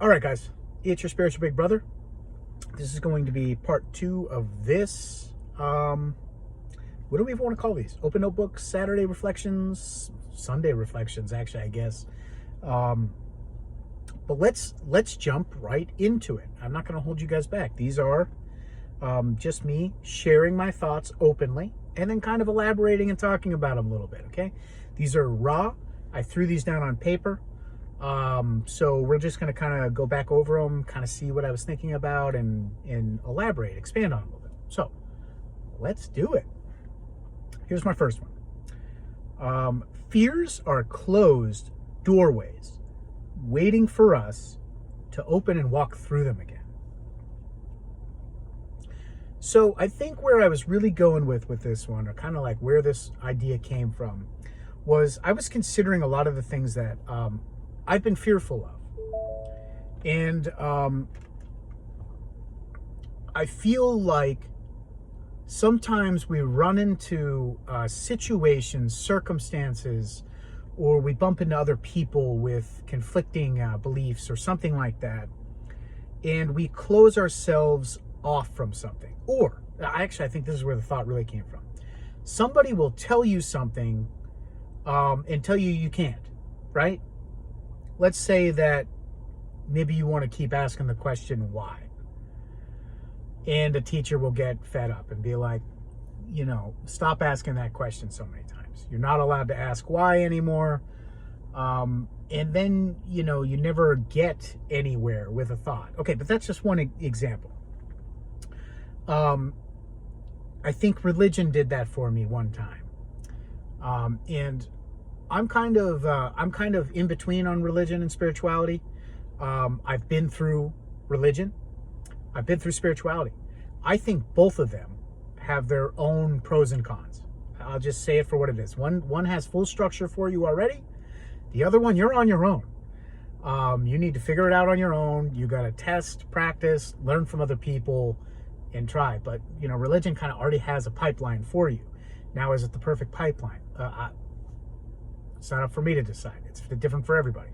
All right, guys, it's your spiritual big brother. This is going to be part two of this. What do we even want to call these? Open notebooks, Saturday reflections, Sunday reflections, actually, I guess. Um, but let's jump right into it. I'm not going to hold you guys back. These are just me sharing my thoughts openly and then kind of elaborating and talking about them a little bit. Okay, these are raw. I threw these down on paper. So we're just going to kind of go back over them, kind of see what I was thinking about and elaborate, expand on it a little bit. So let's do it. Here's my first one. Fears are closed doorways waiting for us to open and walk through them again. So I think where I was really going with this one, or kind of like where this idea came from, was I was considering a lot of the things that I've been fearful of. And I feel like sometimes we run into situations, circumstances, or we bump into other people with conflicting beliefs or something like that, and we close ourselves off from something. Or, I think this is where the thought really came from. Somebody will tell you something and tell you can't, right? Let's say that maybe you want to keep asking the question, why? And a teacher will get fed up and be like, stop asking that question so many times. You're not allowed to ask why anymore. And then, you never get anywhere with a thought. Okay, but that's just one example. I think religion did that for me one time. And I'm kind of in between on religion and spirituality. I've been through religion. I've been through spirituality. I think both of them have their own pros and cons. I'll just say it for what it is. One has full structure for you already. The other one, you're on your own. You need to figure it out on your own. You got to test, practice, learn from other people, and try. But, religion kind of already has a pipeline for you. Now, is it the perfect pipeline? It's not up for me to decide. It's different for everybody.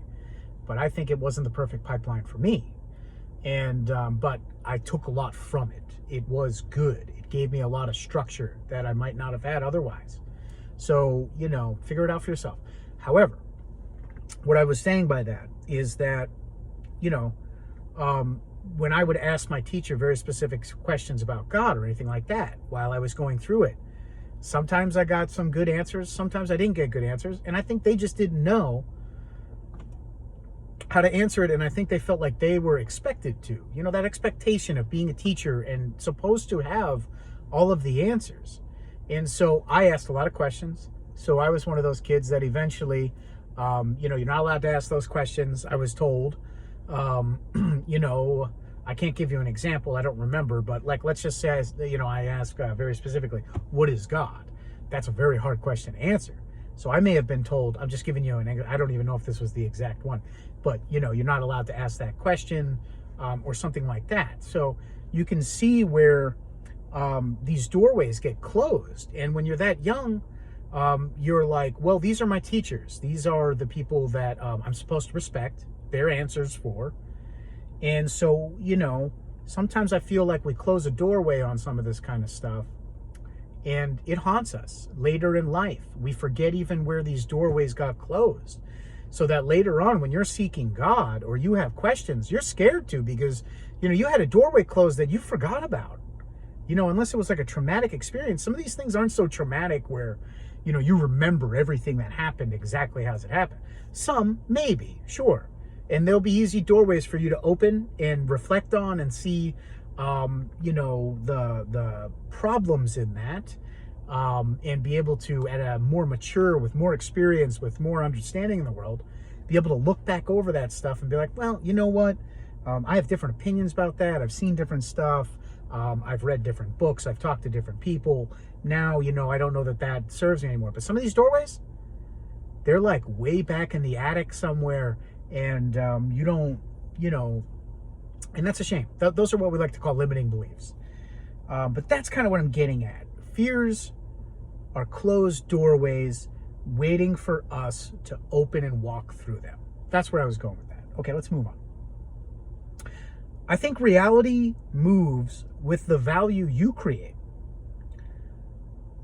But I think it wasn't the perfect pipeline for me. And but I took a lot from it. It was good. It gave me a lot of structure that I might not have had otherwise. So, figure it out for yourself. However, what I was saying by that is that, when I would ask my teacher very specific questions about God or anything like that while I was going through it, sometimes I got some good answers, sometimes I didn't get good answers, and I think they just didn't know how to answer it, and I think they felt like they were expected to. That expectation of being a teacher and supposed to have all of the answers. And so I asked a lot of questions. So I was one of those kids that eventually, you're not allowed to ask those questions, I was told. I can't give you an example, I don't remember, but let's just say, I asked very specifically, what is God? That's a very hard question to answer. So I may have been told, I'm just giving you I don't even know if this was the exact one, but you're not allowed to ask that question or something like that. So you can see where these doorways get closed. And when you're that young, you're like, well, these are my teachers. These are the people that I'm supposed to respect their answers for. And so, sometimes I feel like we close a doorway on some of this kind of stuff, and it haunts us later in life. We forget even where these doorways got closed. So that later on, when you're seeking God or you have questions, you're scared to, because, you had a doorway closed that you forgot about. Unless it was like a traumatic experience. Some of these things aren't so traumatic where, you remember everything that happened exactly as it happened. Some, maybe, sure. And there'll be easy doorways for you to open and reflect on and see, the problems in that, and be able to, at a more mature, with more experience, with more understanding in the world, be able to look back over that stuff and be like, well, you know what? I have different opinions about that. I've seen different stuff. I've read different books. I've talked to different people. Now, I don't know that serves me anymore. But some of these doorways, they're like way back in the attic somewhere. And you don't, and that's a shame. Those are what we like to call limiting beliefs. But that's kind of what I'm getting at. Fears are closed doorways waiting for us to open and walk through them. That's where I was going with that. Okay, let's move on. I think reality moves with the value you create.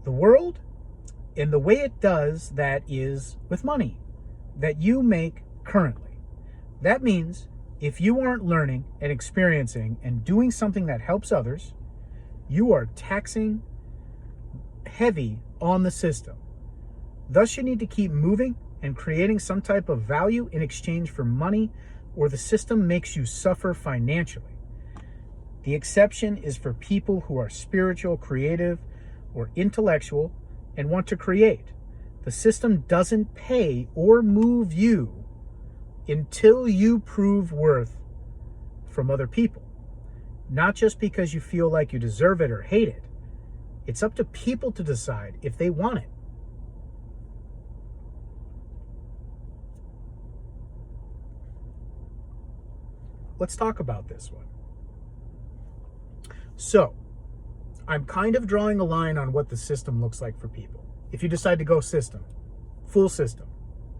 The world, and the way it does that is with money that you make currently. That means if you aren't learning and experiencing and doing something that helps others, you are taxing heavy on the system. Thus, you need to keep moving and creating some type of value in exchange for money, or the system makes you suffer financially. The exception is for people who are spiritual, creative, or intellectual and want to create. The system doesn't pay or move you until you prove worth from other people. Not just because you feel like you deserve it or hate it. It's up to people to decide if they want it. Let's talk about this one. So, I'm kind of drawing a line on what the system looks like for people. If you decide to go system, full system,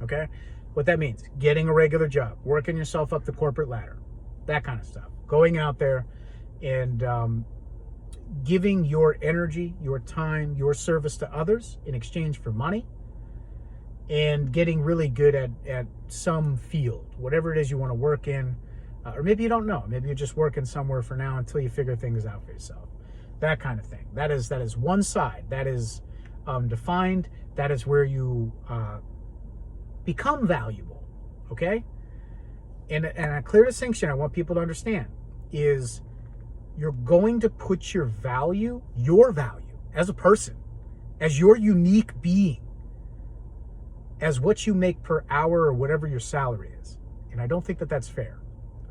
okay? What that means, getting a regular job, working yourself up the corporate ladder, that kind of stuff. Going out there and giving your energy, your time, your service to others in exchange for money, and getting really good at some field, whatever it is you want to work in. Or maybe you don't know. Maybe you're just working somewhere for now until you figure things out for yourself. That kind of thing. That is one side. That is defined. That is where you become valuable. Okay? And a clear distinction I want people to understand is you're going to put your value as a person, as your unique being, as what you make per hour or whatever your salary is. And I don't think that that's fair.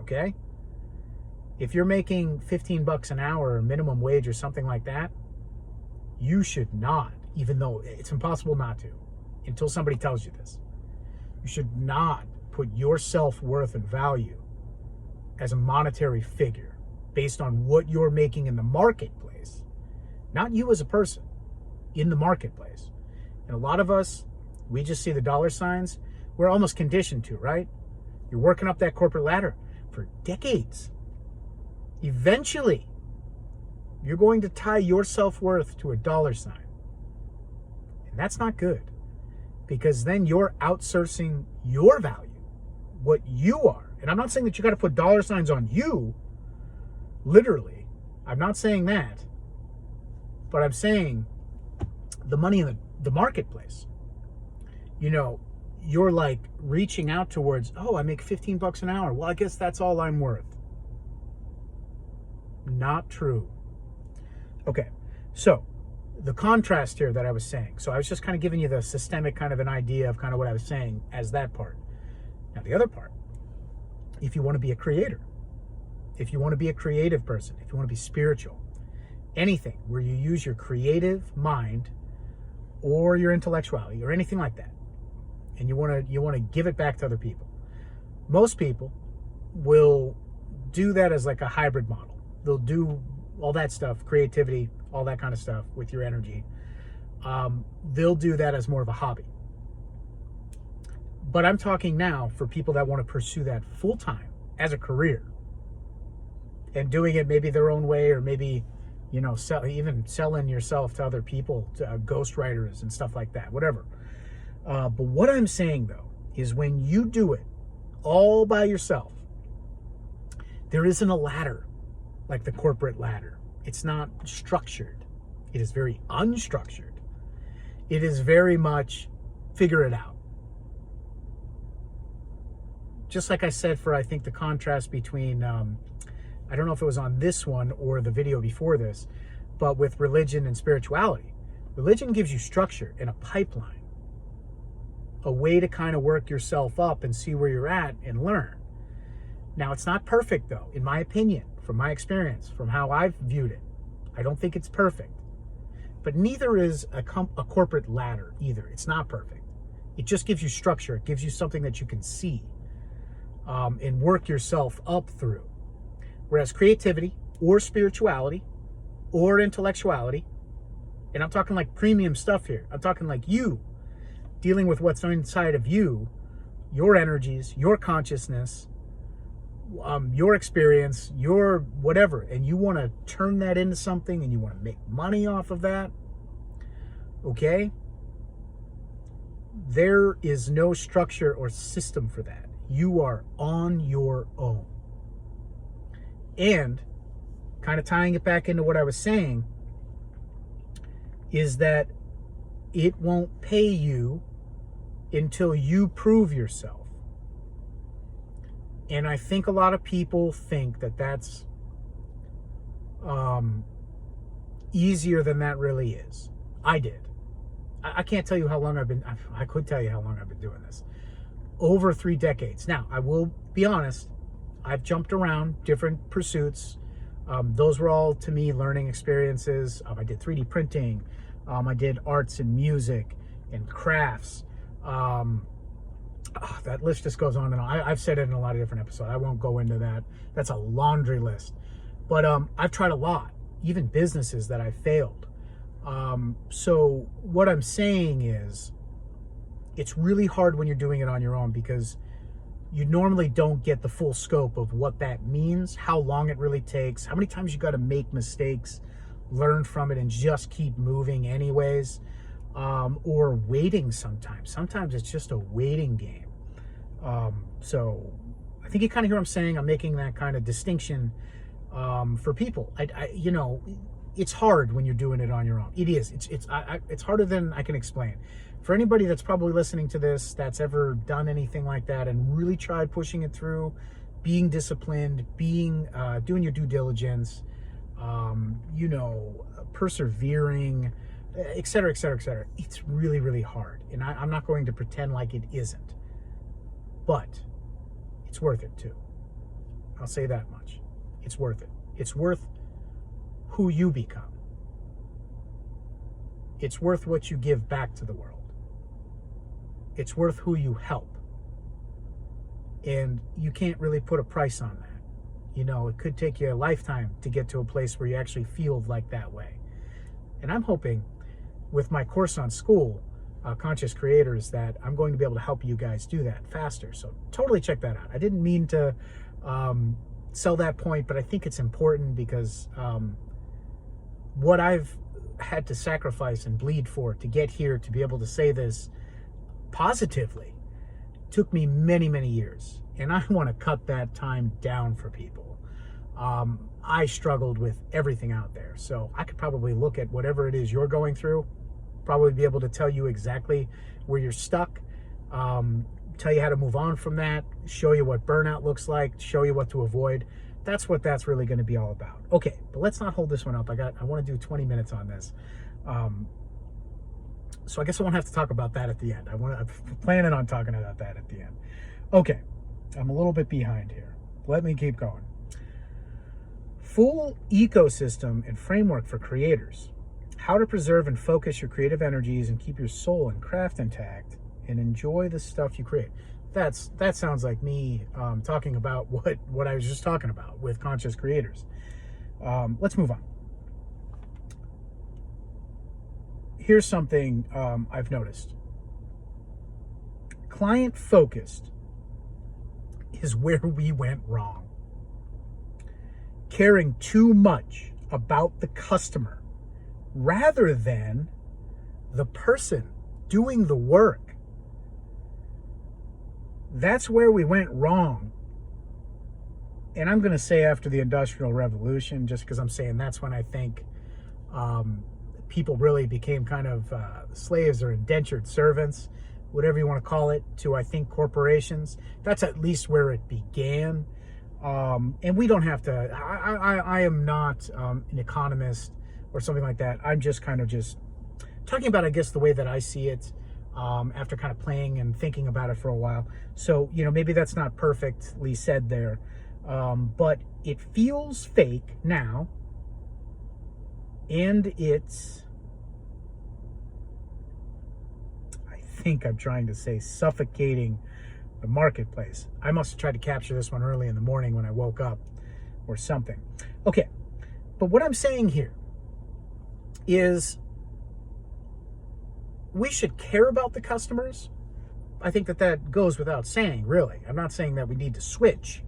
Okay? If you're making $15 an hour or minimum wage or something like that, you should not, even though it's impossible not to, until somebody tells you this, you should not put your self-worth and value as a monetary figure based on what you're making in the marketplace. Not you as a person, in the marketplace. And a lot of us, we just see the dollar signs. We're almost conditioned to, right? You're working up that corporate ladder for decades. Eventually, you're going to tie your self-worth to a dollar sign. And that's not good, because then you're outsourcing your value, what you are. And I'm not saying that you got to put dollar signs on you, literally. I'm not saying that. But I'm saying the money in the marketplace. You know, you're like reaching out towards, oh, I make $15 an hour. Well, I guess that's all I'm worth. Not true. Okay, so the contrast here that I was saying. So I was just kind of giving you the systemic kind of an idea of kind of what I was saying as that part. Now the other part, if you want to be a creator, if you want to be a creative person, if you want to be spiritual, anything where you use your creative mind or your intellectuality or anything like that, and you want to give it back to other people. Most people will do that as like a hybrid model. They'll do all that stuff, creativity, all that kind of stuff with your energy. They'll do that as more of a hobby. But I'm talking now for people that want to pursue that full time as a career, and doing it maybe their own way, or maybe, you know, even selling yourself to other people, to ghostwriters and stuff like that, whatever. But what I'm saying, though, is when you do it all by yourself, there isn't a ladder like the corporate ladder. It's not structured. It is very unstructured. It is very much figure it out. Just like I said for, I think, the contrast between, I don't know if it was on this one or the video before this, but with religion and spirituality. Religion gives you structure and a pipeline, a way to kind of work yourself up and see where you're at and learn. Now, it's not perfect, though, in my opinion, from my experience, from how I've viewed it. I don't think it's perfect. But neither is a corporate ladder either. It's not perfect. It just gives you structure. It gives you something that you can see and work yourself up through. Whereas creativity or spirituality or intellectuality, and I'm talking like premium stuff here. I'm talking like you dealing with what's inside of you, your energies, your consciousness, your experience, your whatever, and you want to turn that into something and you want to make money off of that, okay? There is no structure or system for that. You are on your own. And kind of tying it back into what I was saying is that it won't pay you until you prove yourself. And I think a lot of people think that that's easier than that really is. I did. I can't tell you how long I could tell you how long I've been doing this. Over 3 decades. Now, I will be honest, I've jumped around different pursuits. Those were all, to me, learning experiences. I did 3D printing. I did arts and music and crafts. That list just goes on and on. I've said it in a lot of different episodes. I won't go into that. That's a laundry list. But I've tried a lot, even businesses that I failed. So what I'm saying is, it's really hard when you're doing it on your own because you normally don't get the full scope of what that means, how long it really takes, how many times you got to make mistakes, learn from it, and just keep moving anyways, or waiting sometimes. Sometimes it's just a waiting game. So I think you kind of hear what I'm saying. I'm making that kind of distinction for people. You know, it's hard when you're doing it on your own. It is. It's harder than I can explain. For anybody that's probably listening to this, that's ever done anything like that and really tried pushing it through, being disciplined, doing your due diligence, you know, persevering, et cetera, et cetera, et cetera. It's really, really hard. And I'm not going to pretend like it isn't. But it's worth it too. I'll say that much. It's worth it. It's worth who you become. It's worth what you give back to the world. It's worth who you help. And you can't really put a price on that. You know, it could take you a lifetime to get to a place where you actually feel like that way. And I'm hoping with my course on Skool, Conscious Creators, that I'm going to be able to help you guys do that faster. So totally check that out. I didn't mean to sell that point, but I think it's important because what I've had to sacrifice and bleed for to get here, to be able to say this positively, took me many, many years. And I want to cut that time down for people. I struggled with everything out there. So I could probably look at whatever it is you're going through, probably be able to tell you exactly where you're stuck, tell you how to move on from that, show you what burnout looks like, show you what to avoid. That's what that's really going to be all about. Okay, but let's not hold this one up. I want to do 20 minutes on this. So I guess I won't have to talk about that at the end. I'm planning on talking about that at the end. Okay, I'm a little bit behind here. Let me keep going. Full ecosystem and framework for creators. How to preserve and focus your creative energies and keep your soul and craft intact and enjoy the stuff you create. That sounds like me talking about what I was just talking about with Conscious Creators. Let's move on. Here's something I've noticed. Client focused is where we went wrong. Caring too much about the customer rather than the person doing the work. That's where we went wrong. And I'm going to say after the Industrial Revolution, just because I'm saying that's when I think people really became kind of slaves or indentured servants, whatever you want to call it, to, I think, corporations. That's at least where it began. And we don't have to, I am not an economist or something like that. I'm just kind of just talking about, I guess, the way that I see it after kind of playing and thinking about it for a while. So, you know, maybe that's not perfectly said there. But it feels fake now. And I think I'm trying to say, suffocating the marketplace. I must have tried to capture this one early in the morning when I woke up or something. Okay, but what I'm saying here is we should care about the customers. I think that goes without saying, really. I'm not saying that we need to switch.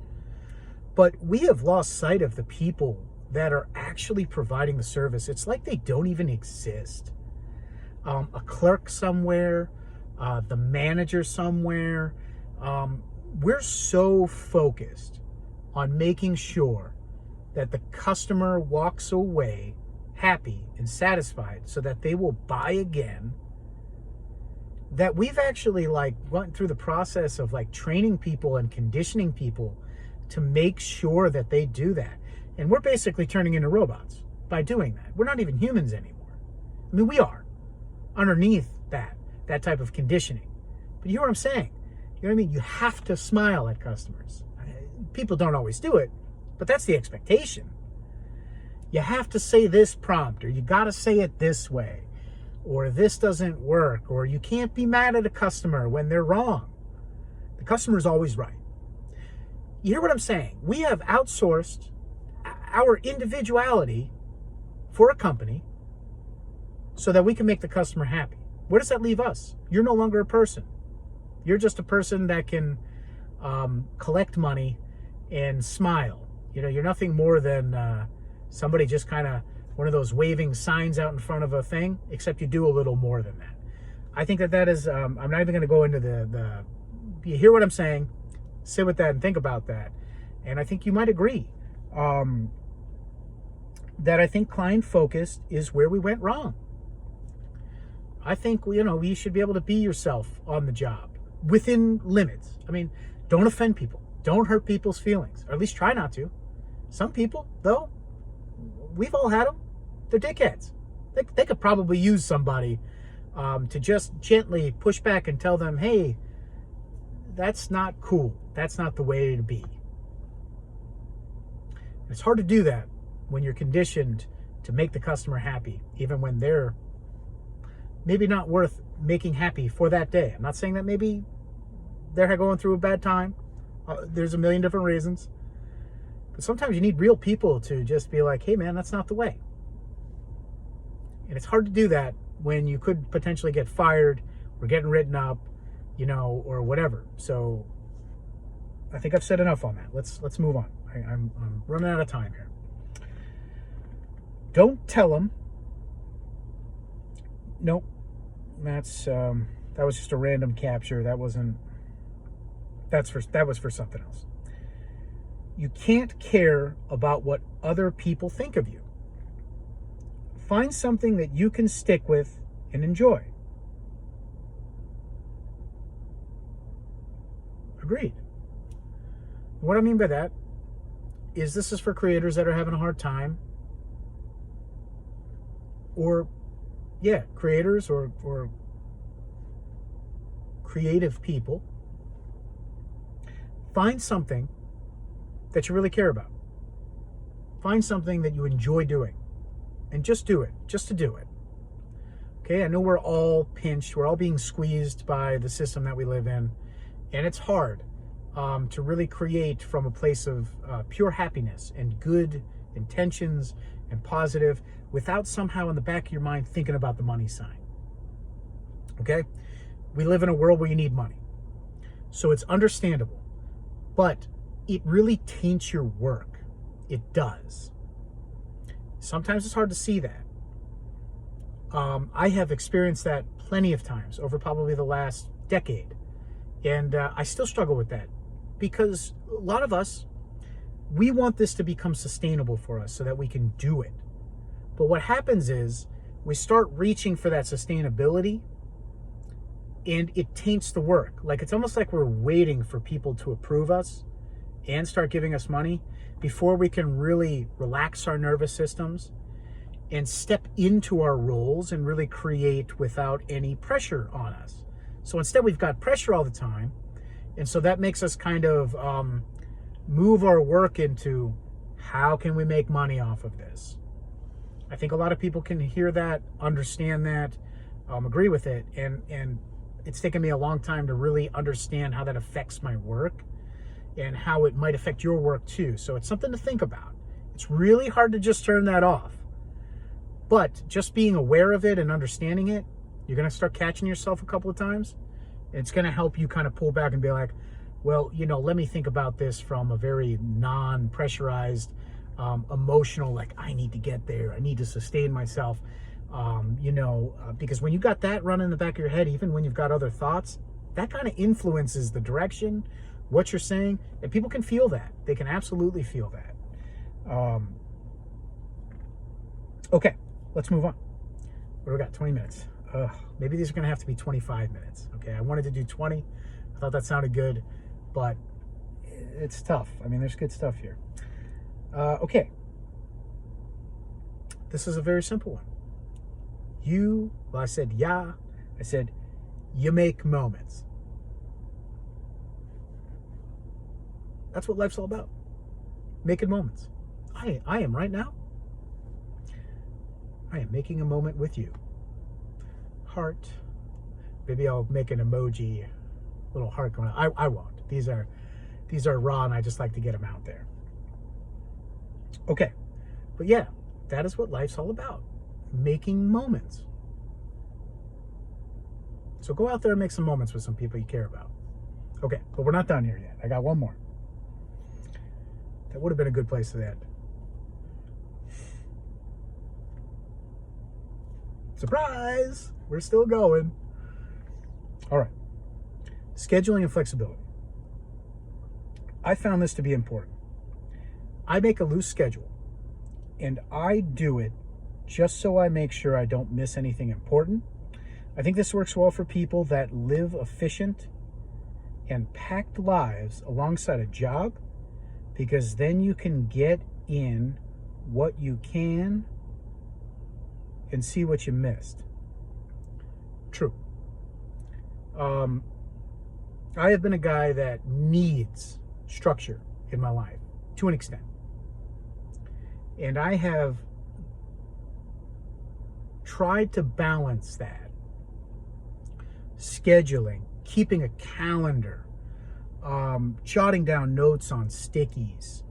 But we have lost sight of the people that are actually providing the service. It's like they don't even exist. A clerk somewhere, the manager somewhere. We're so focused on making sure that the customer walks away happy and satisfied so that they will buy again, that we've actually like went through the process of like training people and conditioning people to make sure that they do that. And we're basically turning into robots by doing that. We're not even humans anymore. I mean, we are underneath that type of conditioning. But you hear what I'm saying? You know what I mean? You have to smile at customers. People don't always do it, but that's the expectation. You have to say this prompt, or you got to say it this way, or this doesn't work, or you can't be mad at a customer when they're wrong. The customer's always right. You hear what I'm saying? We have outsourced our individuality for a company so that we can make the customer happy. Where does that leave us? You're no longer a person. You're just a person that can collect money and smile. You know, you're nothing more than somebody just kind of one of those waving signs out in front of a thing, except you do a little more than that. I think that is, I'm not even going to go into the, you hear what I'm saying? Sit with that and think about that. And I think you might agree that I think client focused is where we went wrong. I think, you know, you should be able to be yourself on the job within limits. I mean, don't offend people. Don't hurt people's feelings, or at least try not to. Some people, though, we've all had them. They're dickheads. They could probably use somebody to just gently push back and tell them, hey, that's not cool. That's not the way to be. It's hard to do that when you're conditioned to make the customer happy, even when they're maybe not worth making happy for that day. I'm not saying that maybe they're going through a bad time. There's a million different reasons. But sometimes you need real people to just be like, hey man, that's not the way. And it's hard to do that when you could potentially get fired or getting written up, you know, or whatever. So I think I've said enough on that. Let's move on. I'm running out of time here. Don't tell them. Nope. That was just a random capture. That was for something else. You can't care about what other people think of you. Find something that you can stick with and enjoy. Agreed. What I mean by that is this is for creators that are having a hard time, or creators or creative people. Find something that you really care about. Find something that you enjoy doing, and just do it, just to do it. Okay, I know we're all pinched, we're all being squeezed by the system that we live in, and it's hard to really create from a place of pure happiness and good intentions and positive without somehow in the back of your mind thinking about the money sign. Okay? We live in a world where you need money. So it's understandable. But it really taints your work. It does. Sometimes it's hard to see that. I have experienced that plenty of times over probably the last decade. And I still struggle with that because a lot of us, we want this to become sustainable for us so that we can do it. But what happens is we start reaching for that sustainability and it taints the work. Like it's almost like we're waiting for people to approve us and start giving us money before we can really relax our nervous systems and step into our roles and really create without any pressure on us. So instead we've got pressure all the time. And so that makes us kind of move our work into how can we make money off of this? I think a lot of people can hear that, understand that, agree with it. And it's taken me a long time to really understand how that affects my work and how it might affect your work too. So it's something to think about. It's really hard to just turn that off. But just being aware of it and understanding it, you're going to start catching yourself a couple of times. It's going to help you kind of pull back and be like, well, let me think about this from a very non-pressurized, emotional, like, I need to get there, I need to sustain myself, because when you got that running in the back of your head, even when you've got other thoughts, that kind of influences the direction, what you're saying, and people can feel that. They can absolutely feel that. Okay, let's move on. What do we got? 20 minutes. Maybe these are going to have to be 25 minutes. Okay, I wanted to do 20. I thought that sounded good, but it's tough. I mean, there's good stuff here. Okay. This is a very simple one. I said, yeah. I said, you make moments. That's what life's all about. Making moments. I am right now. I am making a moment with you. Heart. Maybe I'll make an emoji, little heart going on. I won't. These are raw, and I just like to get them out there. Okay. But yeah, that is what life's all about. Making moments. So go out there and make some moments with some people you care about. Okay, but we're not done here yet. I got one more. That would have been a good place to end. Surprise! We're still going. All right. Scheduling and flexibility. I found this to be important. I make a loose schedule, and I do it just so I make sure I don't miss anything important. I think this works well for people that live efficient and packed lives alongside a job, because then you can get in what you can and see what you missed. True. I have been a guy that needs structure in my life to an extent. And I have tried to balance that. Scheduling, keeping a calendar, jotting down notes on stickies,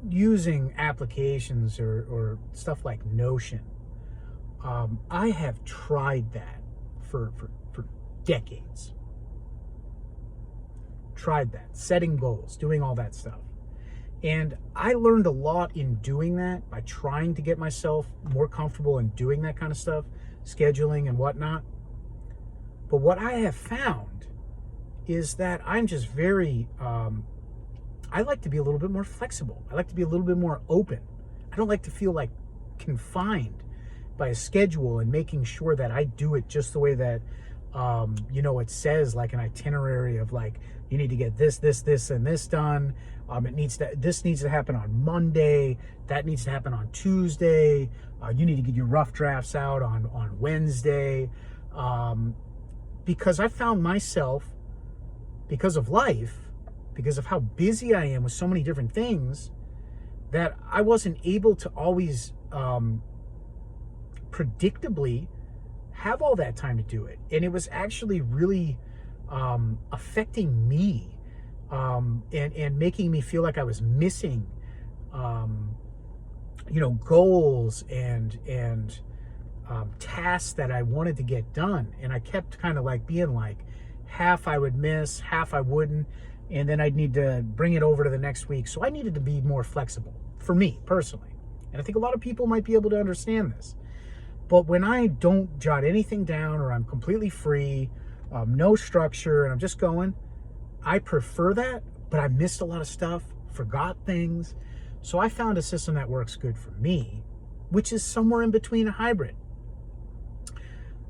using applications or stuff like Notion. I have tried that for decades. Tried that, setting goals, doing all that stuff. And I learned a lot in doing that by trying to get myself more comfortable in doing that kind of stuff, scheduling and whatnot. But what I have found is that I'm just very, I like to be a little bit more flexible. I like to be a little bit more open. I don't like to feel like confined by a schedule and making sure that I do it just the way that, it says, like an itinerary of like, you need to get this, and this done. This needs to happen on Monday. That needs to happen on Tuesday. You need to get your rough drafts out on Wednesday. Because I found myself, because of life, because of how busy I am with so many different things, that I wasn't able to always predictably have all that time to do it. And it was actually really affecting me and making me feel like I was missing goals and tasks that I wanted to get done. And I kept kind of like being like, half I would miss, half I wouldn't, and then I'd need to bring it over to the next week. So I needed to be more flexible for me personally. And I think a lot of people might be able to understand this. But when I don't jot anything down, or I'm completely free, no structure, and I'm just going, I prefer that, but I missed a lot of stuff, forgot things. So I found a system that works good for me, which is somewhere in between a hybrid.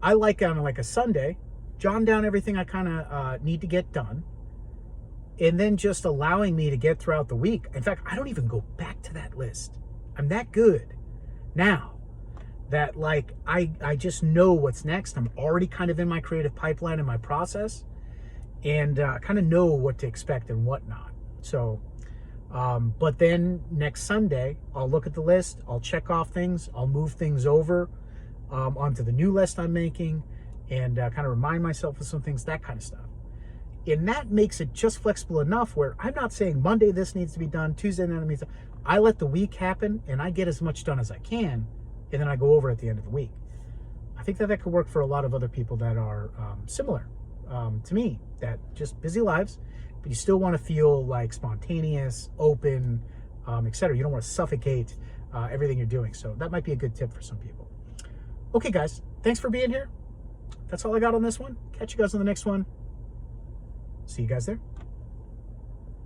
I like on like a Sunday, jotting down everything I kind of need to get done, and then just allowing me to get throughout the week. In fact, I don't even go back to that list. I'm that good now that like I just know what's next. I'm already kind of in my creative pipeline and my process, and kind of know what to expect and whatnot. So, but then next Sunday, I'll look at the list, I'll check off things, I'll move things over onto the new list I'm making, and kind of remind myself of some things, that kind of stuff. And that makes it just flexible enough where I'm not saying Monday this needs to be done, Tuesday that needs to. I let the week happen, and I get as much done as I can, and then I go over at the end of the week. I think that could work for a lot of other people that are similar to me, that just busy lives, but you still want to feel like spontaneous, open, etc. You don't want to suffocate everything you're doing. So that might be a good tip for some people. Okay, guys, thanks for being here. That's all I got on this one. Catch you guys on the next one. See you guys there.